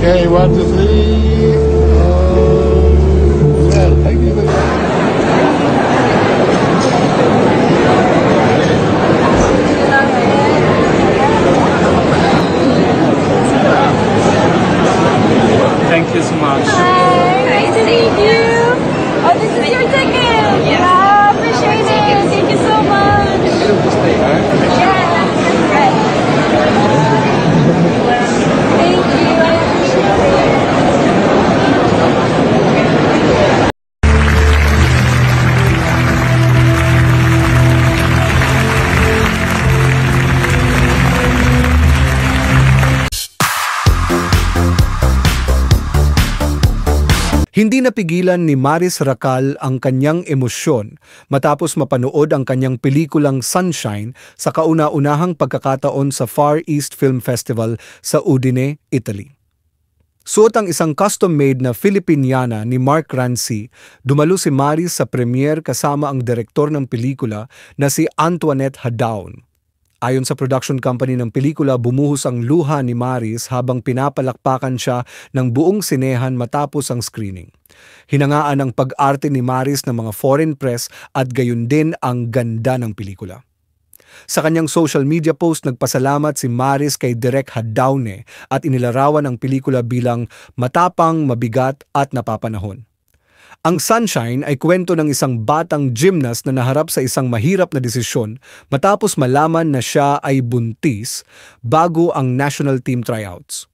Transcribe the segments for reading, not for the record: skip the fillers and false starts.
Okay, 1, 2, 3. Well, thank you very much. Thank you so much. Hi, nice to meet you. Oh, this is your ticket. Yeah, appreciate it. Thank you so much. Yeah, that's right. Thank you. I appreciate it. Hindi napigilan ni Maris Racal ang kanyang emosyon matapos mapanood ang kanyang pelikulang Sunshine sa kauna-unahang pagkakataon sa Far East Film Festival sa Udine, Italy. Suot ang isang custom-made na Filipiniana ni Mark Rancy, dumalo si Maris sa premiere kasama ang direktor ng pelikula na si Antoinette Hadaon. Ayon sa production company ng pelikula, bumuhos ang luha ni Maris habang pinapalakpakan siya ng buong sinehan matapos ang screening. Hinangaan ang pag-arte ni Maris ng mga foreign press at gayon din ang ganda ng pelikula. Sa kanyang social media post, nagpasalamat si Maris kay Direk Hadaone at inilarawan ang pelikula bilang matapang, mabigat at napapanahon. Ang Sunshine ay kwento ng isang batang gymnast na naharap sa isang mahirap na desisyon matapos malaman na siya ay buntis bago ang national team tryouts.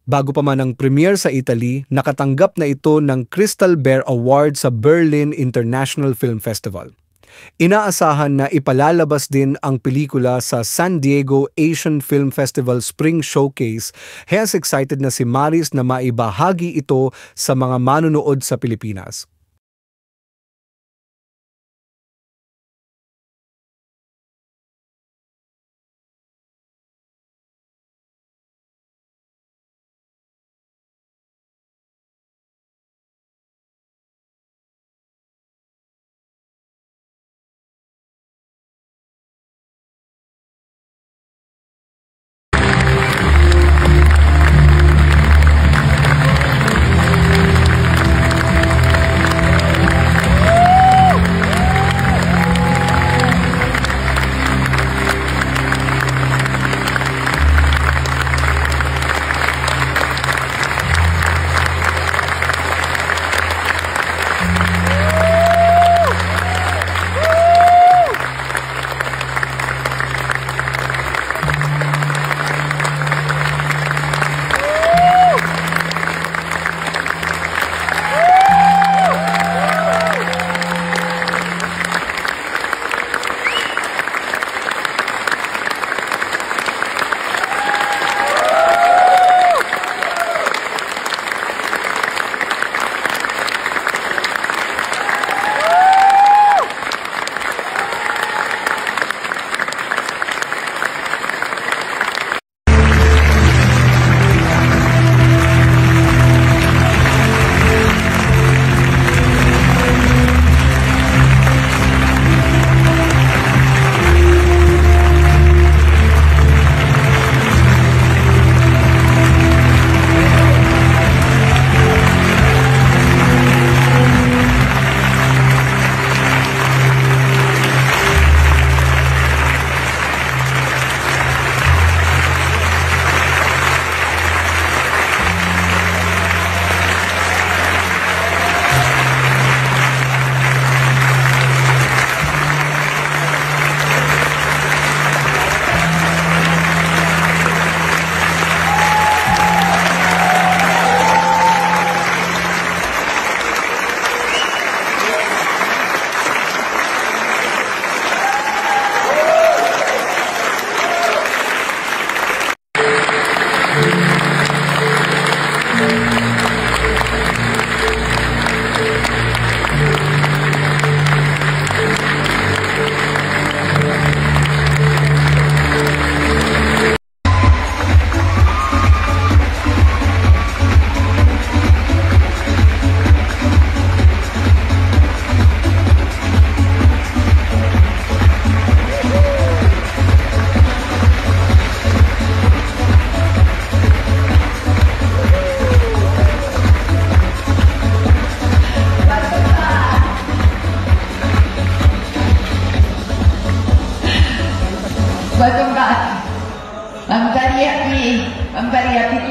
Bago pa man ang premiere sa Italy, nakatanggap na ito ng Crystal Bear Award sa Berlin International Film Festival. Inaasahan na ipalalabas din ang pelikula sa San Diego Asian Film Festival Spring Showcase. Hence excited na si Maris na maibahagi ito sa mga manonood sa Pilipinas.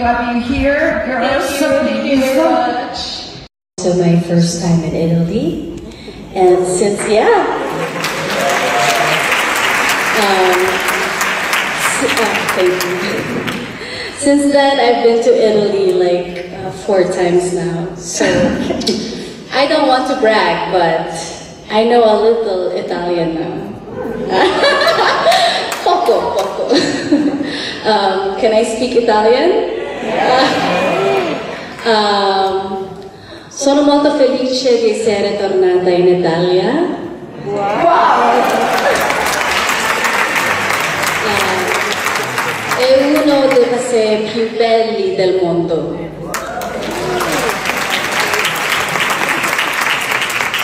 have you here, girls. Thank you so much. So my first time in Italy, and since thank you. Since then, I've been to Italy like 4 times now. So I don't want to brag, but I know a little Italian now. Poco. Can I speak Italian? Sono molto felice di essere tornata in Italia. È uno dei pasei più belli del mondo.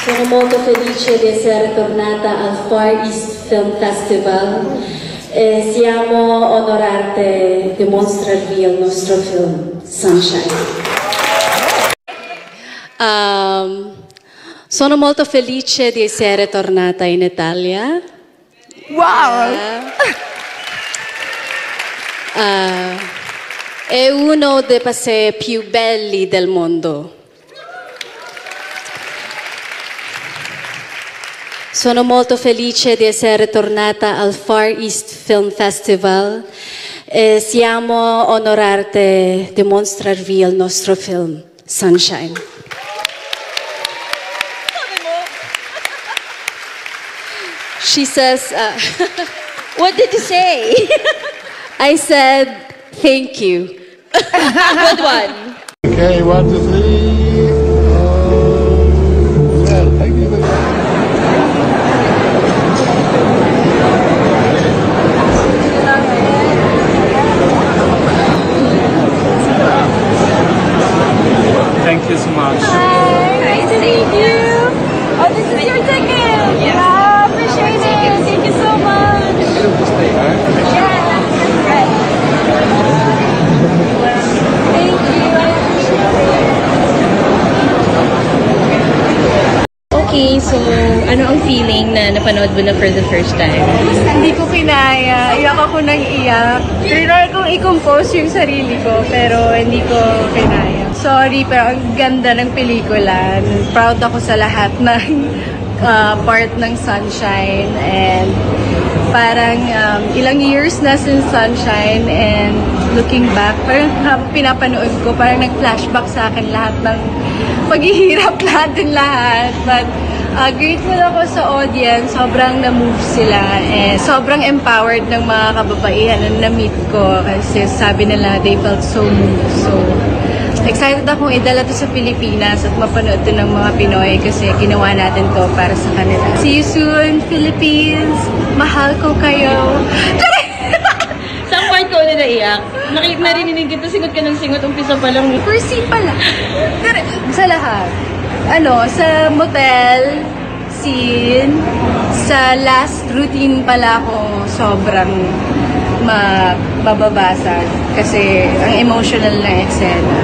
Sono molto felice di essere tornata al Far East Film Festival e siamo onorate di mostrarvi il nostro film Sunshine. Sono molto felice di essere tornata in Italia. È uno dei pasei più belli del mondo. Sono molto felice di essere tornata al Far East Film Festival e siamo onorate di mostrarvi il nostro film Sunshine. She says, What did you say? I said, thank you. Good one. Okay, 1, 2, 3. Well, thank you very much. Thank you so much. Hi, nice to meet you. Oh, this is your ticket. Yeah, appreciate it. Thank you so much. Yeah, that's right. Thank you. I appreciate it. Okay, so ano ang feeling na napanood mo na for the first time? Hindi ko kinaya. Iyak ako ng iyak. Trinay kong i-compose yung sarili ko, pero hindi ko kinaya. Sorry, pero ang ganda ng pelikula. Proud ako sa lahat ng part ng Sunshine. And parang ilang years na since Sunshine, and looking back, parang habang pinapanood ko, parang nag-flashback sa akin lahat ng paghihirap natin lahat. But grateful ako sa audience, sobrang na-move sila, and sobrang empowered ng mga kababaihan na na-meet ko kasi sabi nila they felt so moved. So excited akong idala to sa Pilipinas at mapanood to ng mga Pinoy kasi ginawa natin to para sa kanila. See you soon, Philippines! Mahal ko kayo! Saan part ko na naiyak? Narinig kita, singot ka ng singot, umpisa pa lang. First scene pala. Sa lahat. Sa motel scene, sa last routine pala ako sobrang mababasag kasi ang emotional na eksena.